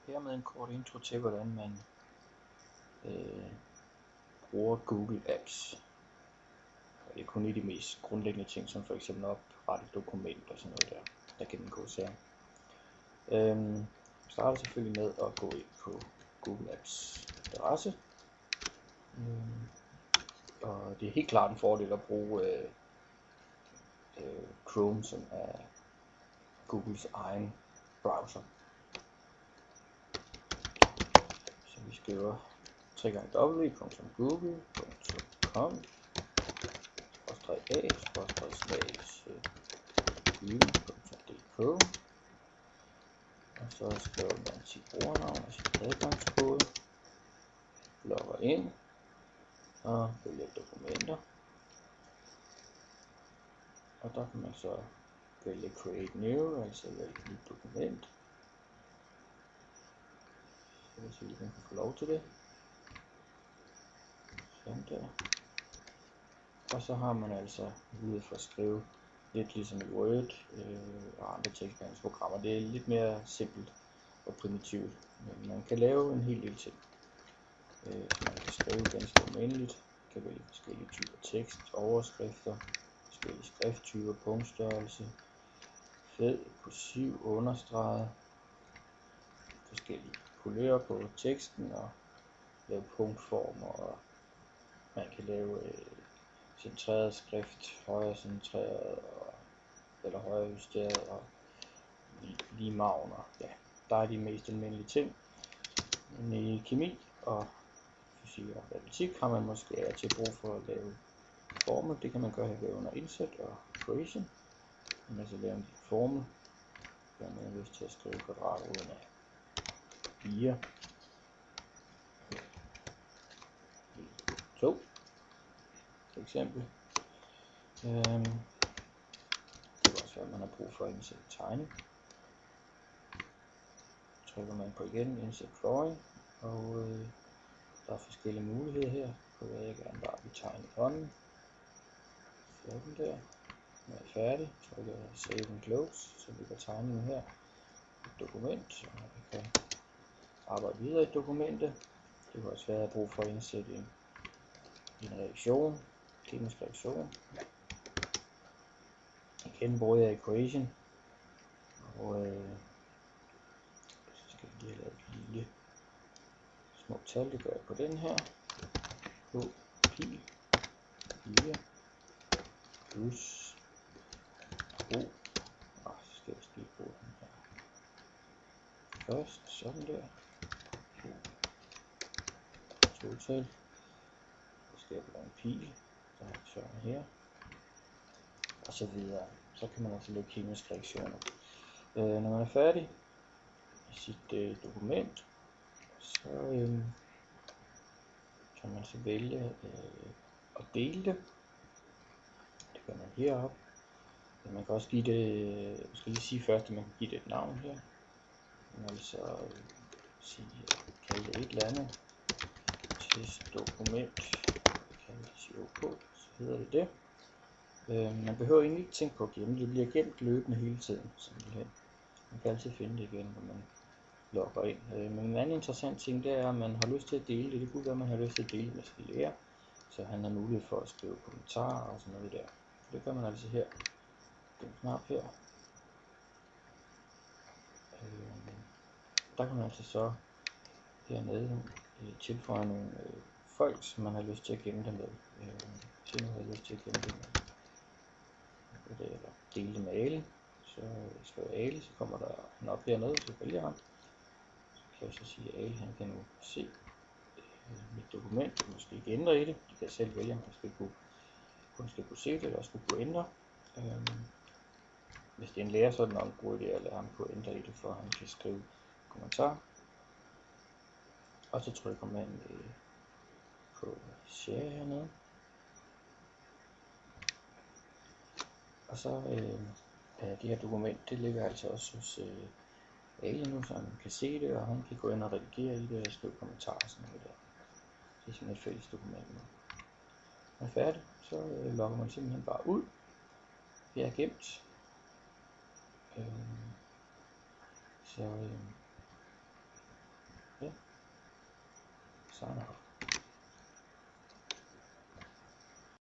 Hermed en kort intro til, hvordan man bruger Google Apps. Og det er kun i de mest grundlæggende ting, som for eksempel oprette dokumenter og sådan noget der gennemgås her. Starter selvfølgelig med at gå ind på Google Apps adresse. Og det er helt klart en fordel at bruge Chrome, som er Googles egen browser. Så vi skriver www.google.com/a/view.dk, og så skriver man sit brugernavn og sit adgangskode, logger ind og vælger dokumenter, og der kan man så vælge create new, altså vælge et nyt dokument. Så hvis vi kan få lov til det, sådan der. Og så har man altså mulighed for at skrive lidt ligesom i Word og andre tekstbehandlingsprogrammer. Det er lidt mere simpelt og primitivt, men man kan lave en hel del ting. Så man kan skrive ganske almindeligt, kan vælge forskellige typer tekst, overskrifter, forskellige skrifttyper, punktstørrelse, fed, kursiv, understreget, forskellige kulører på teksten og lave punktformer, og man kan lave centreret skrift, højre centreret eller højre justeret og lige magner. Ja, der er de mest almindelige ting. Men i kemi og fysik og matematik har man måske til brug for at lave formel. Det kan man gøre her under indsæt og equation. Man kan så lave en formel, hvor man har lyst til at skrive kvadratroden af 4 2 for eksempel. Det kan også være, at man har brug for at indsætte tegning. Trykker man på igen, indsæt drawing, og der er forskellige muligheder her. Så vil jeg gerne bare vil tegne i hånden. Sådan der. Når jeg er færdig, trykker jeg save and close, så ligger tegningen her. Et dokument, så jeg kan arbejde videre i dokumentet. Det kan også være, at jeg har brug for at indsætte en reaktion, kemisk reaktion. Igen bruger jeg equation, og så skal jeg lige have lavet et lille små tal, det gør jeg på den her. På pi 4 plus o, og så skal jeg lige bruge den her først, sådan der. Total. Så skal jeg bruge en pil, der er sådan her, og så videre. Så kan man altså lave kemiske reaktioner. Når man er færdig i sit dokument, så kan man så vælge at dele det. Det gør man heroppe. Man kan også give det, jeg skal lige sige først, at man kan give det et navn her. Man kan altså kalde det et eller andet. Testdokument, kan man sige OK, så hedder det det. Man behøver egentlig ikke tænke på at gemme, det bliver gemt løbende hele tiden, simpelthen. Man kan altid finde det igen, når man logger ind. Men en anden interessant ting, det er, at man har lyst til at dele det. Det kunne være, at man har lyst til at dele med sin lærer, så han har mulighed for at skrive kommentarer og sådan noget der. Det gør man altså her. Den knap her. Der kan man altså så hernede tilføje nogle folk, som man har lyst til at gemme det med. Så nu har jeg lyst til at gemme det med. Eller dele det med Ali. Så skriver jeg Ali, så kommer der han op hernede, så vælger han. Så kan jeg så sige, at Ali han kan nu se mit dokument, måske ikke ændre i det. De kan selv vælge, om han kun skal kunne se det, eller skulle kunne ændre. Hvis det er en lærer, så er det nok en god idé at lade ham kunne ændre i det, for han kan skrive kommentarer. Og så trykker man på share hernede. Og så det her dokument, det ligger altså også hos Ali nu, så han kan se det, og han kan gå ind og redigere i det og skrive kommentarer og sådan noget der. Det er simpelthen et fælles dokument nu. Når man er færdig, så logger man simpelthen bare ud. Det er gemt. Så Sign off.